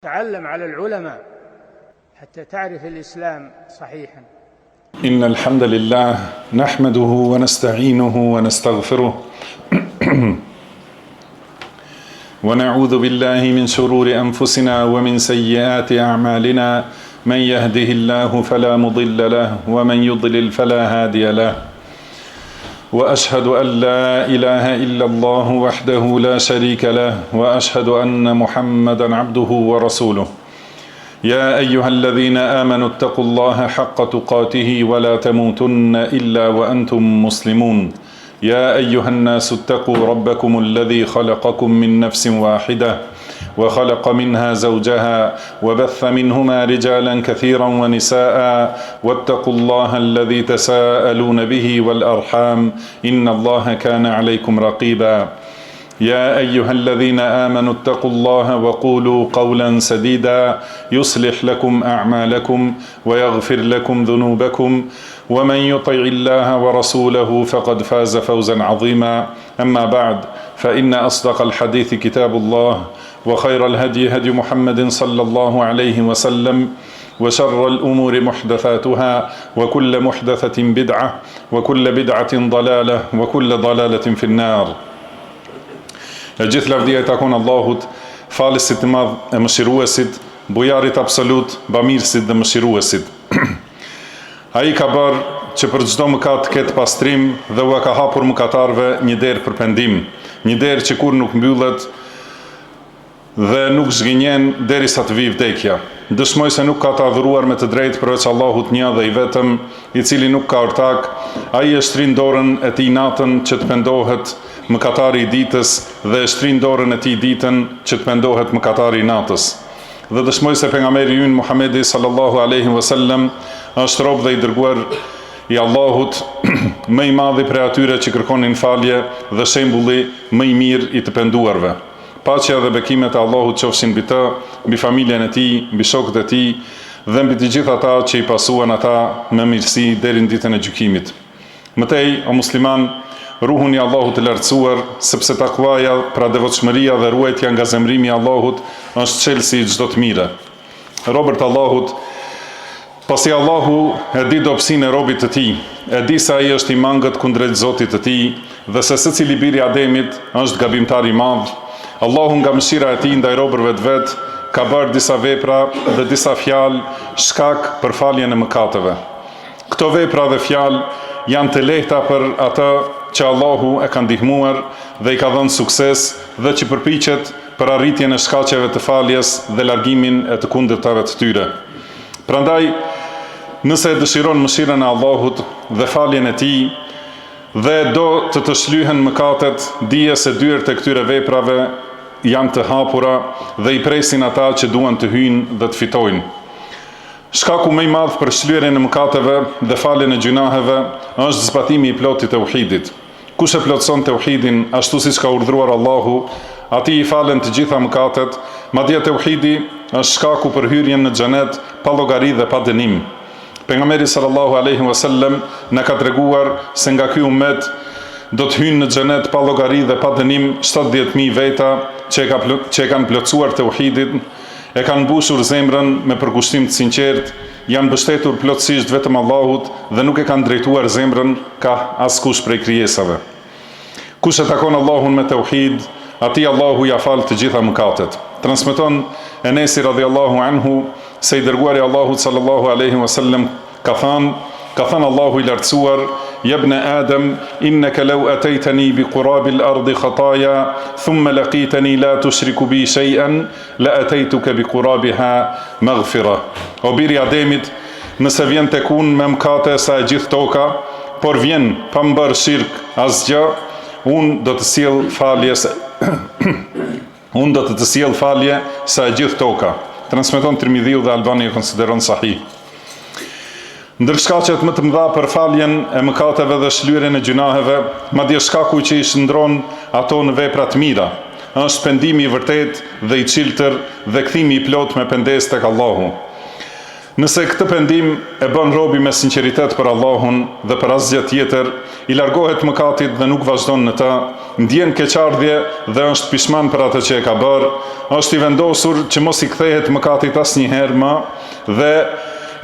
تعلم على العلماء حتى تعرف الإسلام صحيحا. إن الحمد لله نحمده ونستعينه ونستغفره ونعوذ بالله من شرور أنفسنا ومن سيئات أعمالنا من يهده الله فلا مضل له ومن يضلل فلا هادي له وأشهد أن لا إله إلا الله وحده لا شريك له وأشهد أن محمدا عبده ورسوله يا أيها الذين آمنوا اتقوا الله حق تقاته ولا تموتن إلا وأنتم مسلمون يا أيها الناس اتقوا ربكم الذي خلقكم من نفس واحدة وخلق منها زوجها وبث منهما رجالا كثيرا ونساء واتقوا الله الذي تساءلون به والأرحام إن الله كان عليكم رقيبا يا أيها الذين آمنوا اتقوا الله وقولوا قولا سديدا يصلح لكم أعمالكم ويغفر لكم ذنوبكم ومن يطع الله ورسوله فقد فاز فوزا عظيما أما بعد فإن أصدق الحديث كتاب الله وخير الهدي هدي محمد صلى الله عليه وسلم وشر الأمور محدثاتها وكل محدثة بدعة وكل بدعة ضلالة وكل ضلالة في النار. E gjithë lavdia i takon Allahut, falësit të madh e mëshiruesit, bujarit absolut, bamirësit dhe mëshiruesit. Ai ka bërë që për çdo mëkat ketë pastrim dhe u ka hapur mëkatarve një derë për pendim, një derë që kur nuk mbyllet dhe nuk zgënjen derisa të vijë vdekja. Dëshmoj se nuk ka të adhuruar me të drejtë përveç Allahut një dhe i vetëm, i cili nuk ka ortak, ai e shtrin dorën e tij natën që të pendohet mëkatari i ditës dhe e shtrin dorën e tij ditën që të pendohet mëkatari i natës. Dhe dëshmoj se pejgamberi ynë Muhamedi sallallahu alaihi wasallam është rob dhe i dërguar i Allahut, më i madhi prej atyre që kërkonin falje dhe shembulli më i mirë i të penduarve. Paqja dhe bekimet e Allahut qofshin mbi të, mbi familjen e tij, mbi shokët e tij dhe mbi të gjithë ata që i pasuan ata me mirësi deri në ditën e gjykimit. Mëtej, o musliman, ruhuni Allahut të lartësuar, sepse takvaja, pra devotshmëria dhe ruajtja nga zemrimi i Allahut është çelësi i çdo të mire. Robërt Allahut, pasi Allahu e di dobësinë e robit të tij, e di se ai është i mangët kundrejt Zotit të tij dhe se secili biri i Ademit është gabimtar i madh, Allahu nga mëshira e tij ndaj robërve të vet ka bërë disa vepra dhe disa fjalë shkak për faljen e mëkateve. Këto vepra dhe fjalë janë të lehta për atë që Allahu e ka ndihmuar dhe i ka dhënë sukses dhe që përpiqet për arritjen e shkaqeve të faljes dhe largimin e të kundërtave të tyre. Prandaj, nëse dëshiron mëshirën e Allahut dhe faljen e tij dhe do të shlyhen mëkatet, dije se dyert e këtyre veprave janë të hapura dhe i presin ata që duan të hyjnë dhe të fitojnë. Shkaku më i madh për shlyerjen e mëkateve dhe faljen e gjunaheve është zbatimi i plotë i tauhidit. Kush e plotson tauhidin ashtu siç ka urdhëruar Allahu, atij i falen të gjitha mëkatet, madje tauhidi është shkaku për hyrjen në xhenet pa llogari dhe pa dënim. Pejgamberi sallallahu alaihi wasallam na ka treguar se nga ky ummet do të hyjnë në xhenet pa llogari dhe pa dënim 70.000 veta që e kanë plotësuar tauhidin, e kanë mbushur zemrën me përkushtim të sinqert, janë mbështetur plotësisht vetëm Allahut dhe nuk e kanë drejtuar zemrën ka askush prej krijesave. Kush e takon Allahun me tauhid, atij Allahu ja fal të gjitha mëkatet. Transmeton Enesi radhiyallahu anhu se i dërguari Allahut sallallahu alaihi wasallam ka thënë Allahu i lartësuar: "Ya ibn Adam, innaka law ataytani bi qurabi al-ardi khataya, thumma laqitani la tushriku bi shay'an, la ataytuka bi qurabiha maghfira." O biri i Ademit, nëse vjen tek unë me mëkate sa e gjithë toka, por vjen pa më bërë shirk asgjë, unë do të sjell falje sa e gjithë toka. Transmeton Tirmidhiu dhe Albani e konsideron sahih. Ndër shkaqet më të mëdha për faljen e mëkateve dhe shlyerjen e gjunaheve, madje shkaku që i shndron ato në vepra të mira, është pendimi i vërtet dhe i çiltër dhe kthimi i plot me pendes tek Allahu. Nëse këtë pendim e bën robi me sinqeritet për Allahun dhe për asgjë tjetër, i largohet mëkatit dhe nuk vazhdon në ta, ndjen keqardhje dhe është pishman për atë që e ka bërë, është i vendosur që mos i kthehet mëkatit asnjëherë më dhe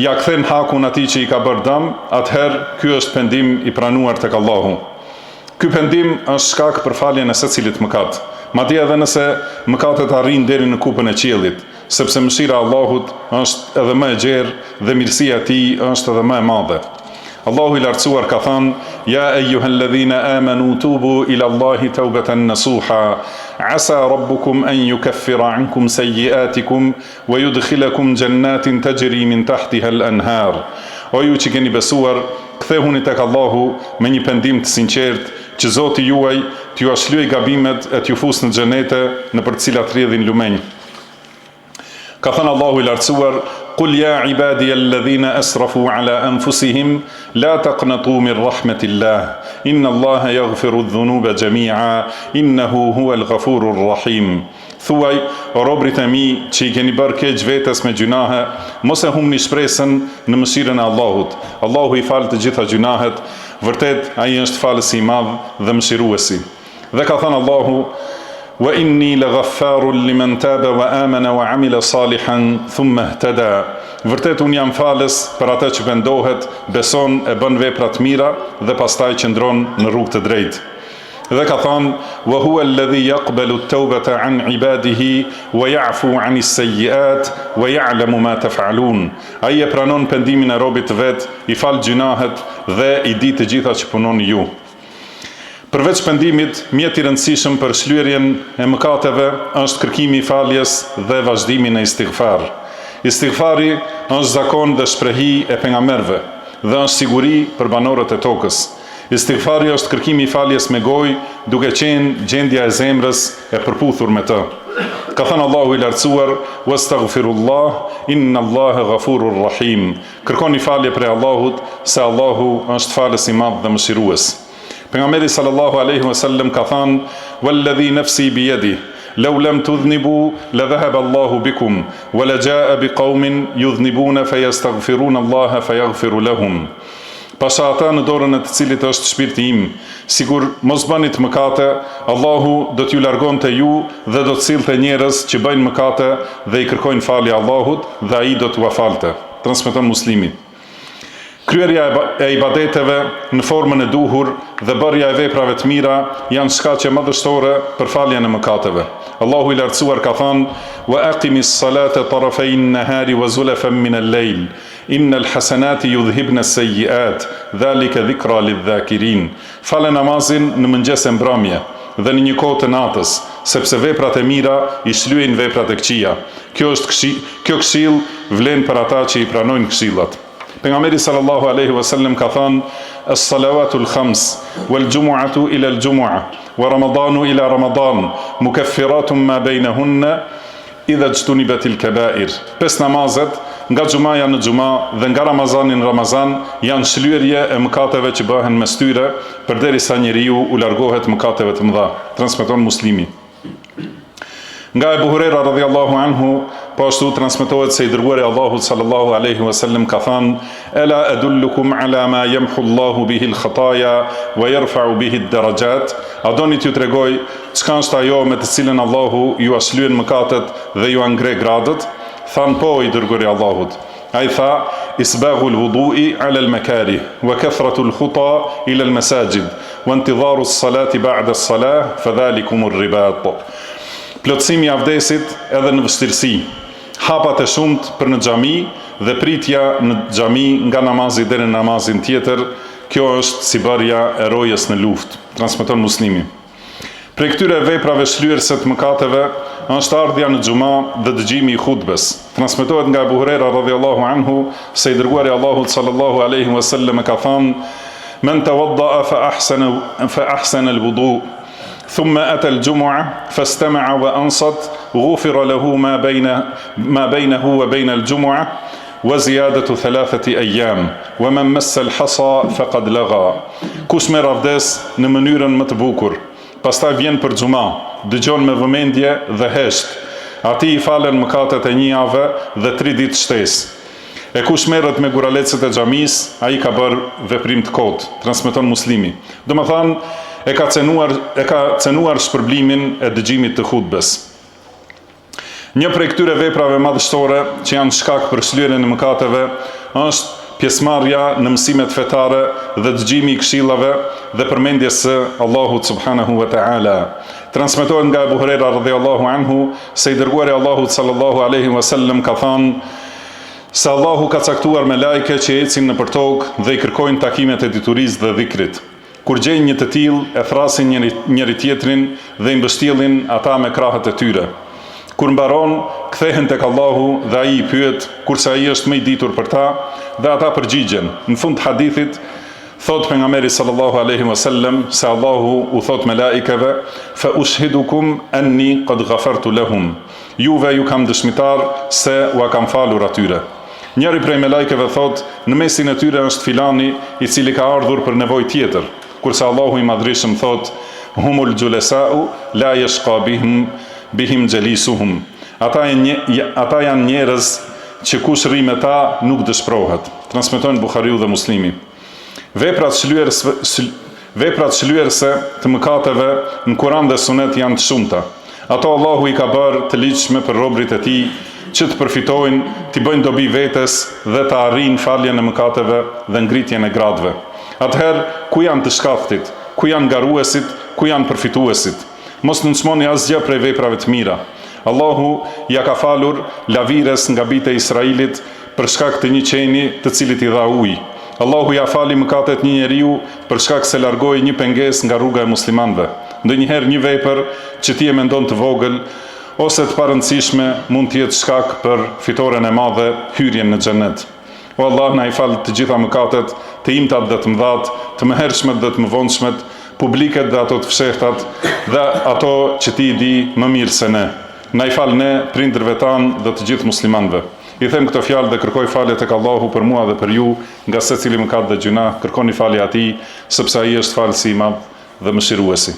ja kthen hakun atij që i ka bërë dëm, atëherë ky është pendim i pranuar tek Allahu. Ky pendim është shkak për faljen e secilit mëkat, madje edhe nëse mëkatet arrin deri në kupën e qiellit, sepse mëshira e Allahut është edhe më e gjerë dhe mirësia e tij është edhe më e madhe. Allahu i lartësuar ka thënë: "Ja eyyuhalladhina amanu tubu ila Allahi tawbatan nasuha, asa rabbukum an yukaffira ankum sayyi'atikum wa yudkhilakum jannatin tajri min tahtiha al-anhar." O ju që keni besuar, kthehuni tek Allahu me një pendim të sinqert, që Zoti juaj t'ju ashlyej gabimet e t'ju fusë në xhenete nëpër të cilat rrjedhin lumenj. Ka thënë Allahu i lartësuar: "Qul ya ibadiya alladhina asrafu ala anfusihim la taqnatu min rahmatillah, inna Allaha yaghfiru adh-dhunuba jami'a, innahu huwal ghafurur rahim." Thuaj, o robrit e mi që i keni bërë keq vetes me gjunahe, mos e humni shpresën në mëshirën e Allahut. Allahu i falë të gjitha gjunahet, vërtet ai është falësi i madh dhe mëshiruesi. Dhe ka thënë Allahu: "Wa inni laghaffarun liman taba wa amana wa amila salihan thumma ihtada." Vërtet unë jam falës për atë që pendohet, beson e bën vepra të mira dhe pastaj qëndron në rrugë të drejtë. Dhe ka thënë: "Wa huwa alladhi yaqbalu at-tawbata 'an 'ibadihi wa ya'fu 'ani as-sayyi'at wa ya'lamu ma taf'alun." Ai e pranon pendimin e robit të vet, i fal gjunahet dhe i di të gjitha që punoni ju. Përveç pendimit, mjet i rëndësishëm për shlyerjen e mëkateve është kërkimi i faljes dhe vazhdimi në istighfar. Istighfari është zakon dhe shprehi e pejgamberëve dhe është siguri për banorët e tokës. Istighfari është kërkimi i faljes me gojë, duke qenë gjendja e zemrës e përputhur me të. Ka thënë Allahu i lartësuar: "Wastaghfirullah, inna Allaha ghafurur rahim." Kërkoni falje prej Allahut, se Allahu është falës i madh dhe mëshirues. Pejgamberi sallallahu alaihi wasallam ka thënë: "Walladhi nafsi biyadihi, law lam tudhnibu la dhahaba Allahu bikum, wa la jaa biqaumin yudhnibuna fayastaghfiruna Allaha fayaghfiru lahum." Pasha ata në dorën e të cilit është shpirti im, sigur mos bënit mëkate, Allahu do t'ju largonte ju dhe do të sillte njerëz që bëjnë mëkate dhe i kërkojnë falje Allahut dhe ai do t'ua falte. Transmeton Muslimi. Kryerja e ibadeteve në formën e duhur dhe bërja e veprave të mira janë shkaqe madhështore për faljen e mëkateve. Allahu i lartësuar ka thënë: "Wa aqimis salata tarafay an-nahari wa zulafan min al-layl, innal hasanati yudhhibna as-sayyi'at, dhalika dhikra lidh-dhakirin." Falë namazin në mëngjes e mbrëmje dhe në një kohë të natës, sepse veprat e mira i shlyejnë veprat e këqija. Kjo këshill vlen për ata që i pranojnë këshillat. Pejgamberi sallallahu alaihi wasallam ka thënë: "As-salawatu al-khams wal-jumu'atu ila al-jumu'ah wa ramadanu ila ramadan mukaffiratun ma bainahunna idha ijtunibat al-kaba'ir." Pesë namazet nga xhumaja në xhuma dhe nga Ramazani në Ramazan janë shlyerje e mëkateve që bëhen mes tyre, përderisa njeriu u largohet mëkateve të mëdha. Transmeton Muslimi. Nga Ebu Hurera radhiyallahu anhu, po ashtu transmetohet se i dërguari i Allahut sallallahu alaihi wasallam ka thënë: "Ela adullukum ala ma yamhu Allahu bihi al-khataya wa yarfa'u bihi ad-darajat." A doni t'ju tregoj çka është ajo me të cilën Allahu ju ashlyen mëkatet dhe ju ngre gradat? Than po, i dërguari i Allahut. Ai tha: "Isbaghu al-wudu'i ala al-makarih wa kathratu al-khuta ila al-masajid wa intidharu as-salati ba'da as-salah fadhalikum ar-ribat." Plotësimi i avdesit edhe në vështirësi, hapat e shumt për në xhami dhe pritja në xhami nga namazi deri në namazin tjetër, kjo është si bërja e rojës në luftë. Transmeton Muslimi. Prej këtyre veprave shlyerëse të mëkateve është ardhja në xhuma dhe dëgjimi i hutbes. Transmetohet nga Abu Huraira radhiyallahu anhu se i dërguari i Allahut sallallahu alaihi wasallam ka thënë: "Man tawadda'a fa ahsana al-wudu' ثم أتى الجمعة فاستمع وأنصت غفر له ما بينه وبين الجمعة وزيادة 3 أيام ومن مس الحصى فقد لغى." Kush merr avdes në mënyrën më të bukur, pastaj vjen për xhuma, dëgjon me vëmendje dhe hesht, atij i falen mëkatet e një jave dhe 3 ditë shtesë. E kush merret me guralecet e xhamis, ai ka bërë veprim të kot, transmeton Muslimi. Domethënë, e ka cenuar shpërblimin e dëgjimit të hutbes. Një prej këtyre veprave madhështore që janë shkak për shlyerjen e mëkateve është pjesëmarrja në mësimet fetare dhe dëgjimi i këshillave dhe përmendjes së Allahut subhanahu wa ta'ala. Transmetohet nga Abu Huraira radhiyallahu anhu se i dërguari Allahut sallallahu alaihi wasallam ka thënë se Allahu ka caktuar me lajke që ecin nëpër tokë dhe i kërkojnë takimet e diturisë dhe dhikrit. Kur gjejnë një të tillë, e thrasin njëri tjetrin dhe i mbështjellin ata me krahët e tyre. Kur mbaron, kthehen tek Allahu dhe ai i pyet, kurse ai është më i ditur për ta, dhe ata përgjigjen. Në fund të hadithit, thot pejgamberi sallallahu alaihi wasallam se Allahu u thot me laikeve, fa ushhidukum anni qad ghafartu lahum. Juve ju kam dëshmitar se u kam falur atyre. Njëri prej me laikeve thot, në mesin e tyre është filani i cili ka ardhur për nevojë tjetër, kurse Allahu i madhrishëm thot, humul julesau la yashqa bihim jalisuhum. Ata janë njerëz që kush rri me ta nuk dëshpërohet. Transmetojnë Buhariu dhe Muslimi. Veprat shlyerëse të mëkateve në Kur'an dhe Sunet janë të shumta. Ato Allahu i ka bërë të ligjshme për robërit e tij që të përfitojnë, të bëjnë dobi vetes dhe të arrijnë faljen e mëkateve dhe ngritjen e gradëve. Atëherë, ku janë të shkaftit, ku janë garuesit, ku janë përfituesit? Mos nënçmoni asgjë prej veprave të mira. Allahu ja ka falur lavires nga bitë e Israilit për shkak të një qeni të cilit i dha ujë. Allahu ja fali mëkatet një njeriu për shkak se largoi një pengesë nga rruga e muslimanëve. Ndonjëherë një vepër që ti e mendon të vogël ose të parëndësishme mund të jetë shkak për fitoren e madhe, hyrjen në xhenet. O Allah, na i fal të gjitha mëkatet, të imtat dhe të mëdhat, të mëhershmet dhe të mëvonshmet, publiket dhe ato të fshehtat, dhe ato që ti i di më mirë se ne. Na i fal ne, prindërve tanë dhe të gjithë muslimanëve. I them këto fjalë dhe kërkoj falje tek Allahu për mua dhe për ju, nga secili mëkat dhe gjuna, kërkoni falje atij, sepse ai është falësi i madh dhe mëshiruesi.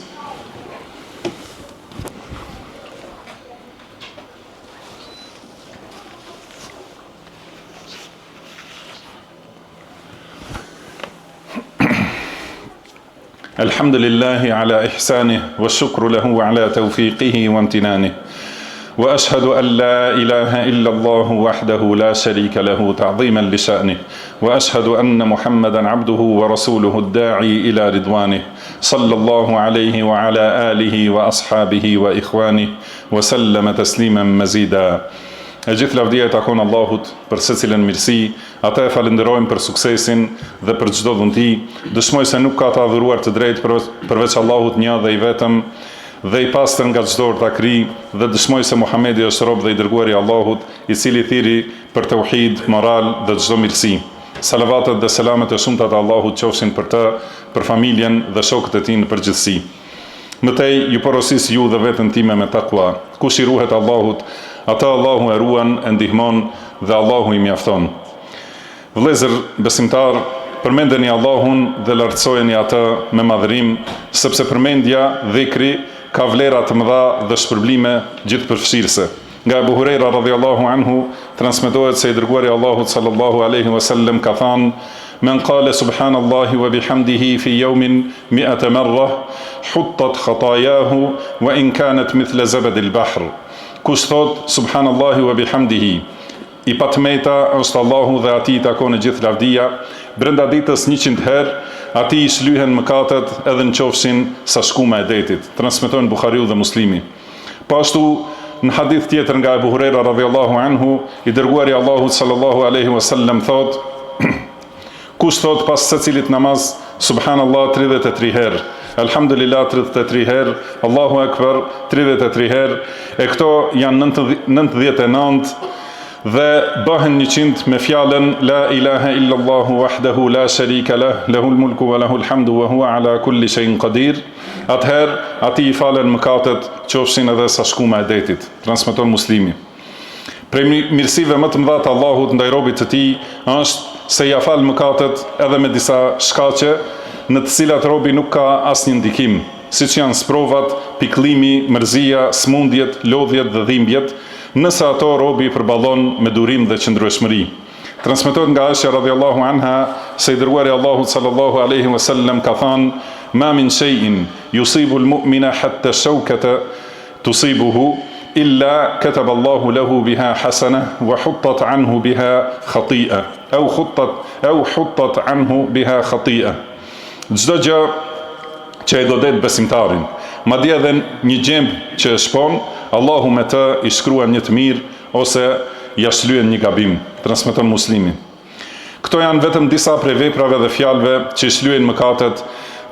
Alhamdulillahi ala ihsanih, wa shukru lahu ala tawfiqihi wa amtinanih. وأشهد أن لا إله إلا الله وحده لا شريك له تعظيما لشأنه وأشهد أن محمدا عبده ورسوله الداعي إلى رضوانه صلى الله عليه وعلى آله وأصحابه وإخوانه وسلم تسليما مزيدا. E gjithë lavdia e takon Allahut për secilën mirësi, ata e falenderojmë për suksesin dhe për çdo dhunti, dëshmoj se nuk ka të adhuruar të drejtë përveç Allahut një dhe i vetëm, dhe i pastër nga çdo ortakri, dhe dëshmoj se Muhamedi është rob dhe i dërguari i Allahut, i cili thiri për tauhid, moral dhe çdo mirësi. Salavatet dhe selamet e shumta të Allahut qofshin për të, për familjen dhe shokët e tij në përgjithësi. Mëtej ju porosis ju dhe veten time me takwa. Kush i ruhet Allahut, ata Allahu e ruan, e ndihmon dhe Allahu i mjafton. Vëllezër besimtar, përmendeni Allahun dhe lartësojeni atë me madhërim, sepse përmendja, dhikri, ka vlera të mëdha dhe shpërblime gjithëpërfshirëse. Nga Abu Huraira radhiyallahu anhu transmetohet se i dërguari Allahut sallallahu alaihi wasallam ka thënë: "Men qala subhanallahi wa bihamdihi fi yawmin 100 marra, huttat khatayahu wa in kanat mithla zabad al-bahr." Kush thot subhanallahi wa bihamdihi, i patmeta është Allahu dhe atij takon e gjithë lavdia, brenda ditës 100 herë, atij i shlyhen mëkatet edhe në qofshin sa shkuma e detit. Transmetojnë Buhariu dhe Muslimi. Po ashtu në hadith tjetër nga Abu Huraira radhiyallahu anhu, i dërguari Allahut sallallahu alaihi wasallam thot: kush thot pas secilit namaz subhanallah 33 herë, alhamdulillah 33 herë, Allahu akbar 33 herë, e këto janë 99 dhe bëhen 100 me fjalën la ilaha illallahu wahdahu la sharika lah, lahul mulku wa lahul hamdu wa huwa ala kulli shay'in qadir. Atëherë atij i falen mëkatet qofshin edhe sa shkuma e detit. Transmeton Muslimi. Prej mirësive më të mëdha të Allahut ndaj robit të tij është se ja fal mëkatet edhe me disa shkaqe në të cilat robi nuk ka asnjë ndikim, siç janë sprovat, pikëllimi, mërzia, smundjet, lodhjet dhe dhimbjet, nëse ato robi përballon me durim dhe qëndrueshmëri. Transmetohet nga Aisha radhiyallahu anha se i dërguari Allahut sallallahu alaihi wasallam ka thënë: "Ma min shay'in yusibu al-mu'mina hatta shawkata tusibuhu illa kataba Allahu lahu biha hasana wa huttat anhu biha khati'a aw huttat anhu biha khati'a." Çdo gjë që e godet besimtarin, madje edhe një gjemb që e shpon, Allahu me të i shkruan një të mirë ose ja shlyen një gabim. Transmeton Muslimi. Këto janë vetëm disa prej veprave dhe fjalëve që shlyen mëkatet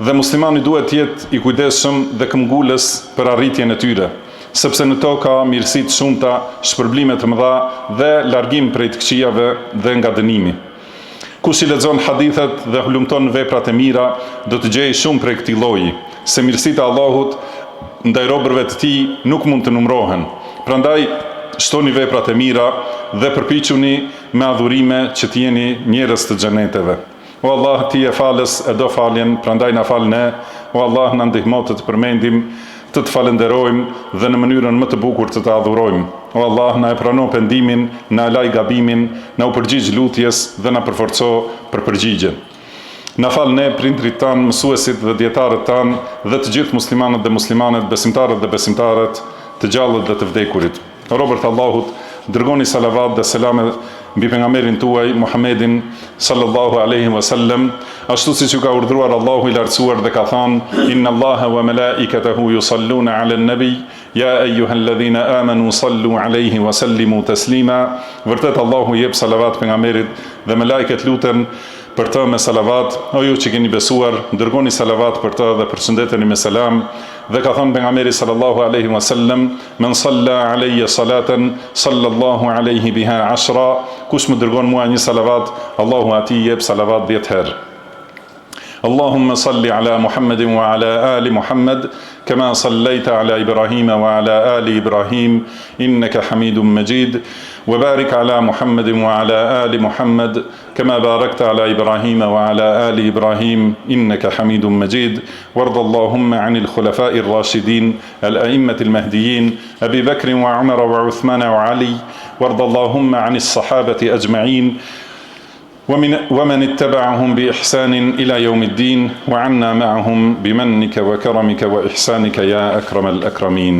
dhe muslimani duhet të jetë i kujdesshëm dhe këmbgulës për arritjen e tyre, sepse në to ka mirësi të shumta, shpërblime të mëdha dhe largim prej të këqijave dhe nga dënimi. Kush i lexon hadithet dhe hulumton veprat e mira, do të gjejë shumë prej këtij lloji, se mirësitë e Allahut ndaj robërve të tij nuk mund të numërohen. Prandaj shtoni veprat e mira dhe përpiquni me adhurime që të jeni njerëz të xheneteve. O Allah, ti e falës e do faljen, prandaj na fal ne. O Allah, na ndihmo të të përmendim, të të falenderojmë dhe në mënyrën më të bukur të të adhurojmë. O Allah, na e prano pendimin, na laj gabimin, na u përgjigj lutjes dhe na përforco për përgjigjen. Na fal ne, prindrit tanë, mësuesit dhe dietarët tanë dhe të gjithë muslimanët dhe muslimanet, besimtarët dhe besimtarët, të gjallët dhe të vdekurit. O robërt Allahut, dërgoni salavat dhe selame mbi pejgamberin tuaj Muhammedin sallallahu alaihi wasallam, ashtu siç ju ka urdhëruar Allahu i lartësuar dhe ka thënë: Inna Allaha wa malaikatahu yusalluna 'alan nabi ya ayyuhalladhina amanu sallu 'alayhi wa sallimu taslima. Vërtet Allahu jep salavat pejgamberit dhe me lajket luten për të me salavat. O ju që keni besuar, dërgoni salavat për të dhe përshëndeteni me selam. Dhe ka thënë pejgamberi sallallahu alaihi wasallam: Men salla alayya salatan sallallahu alaihi biha 10. Kush më dërgon mua një salavat, Allahu atij jep salavat 10 herë. Allahumma salli ala Muhammedin wa ala ali Muhammed kama sallaita ala Ibrahim wa ala ali Ibrahim innaka Hamidum Majid. وبارك على محمد وعلى آل محمد كما باركت على إبراهيم وعلى آل إبراهيم إنك حميد مجيد. وارض اللهم عن الخلفاء الراشدين الأئمة المهديين أبي بكر وعمر وعثمان وعلي. وارض اللهم عن الصحابة أجمعين ومن اتبعهم بإحسان إلى يوم الدين وعنا معهم بمنك وكرمك وإحسانك يا أكرم الأكرمين.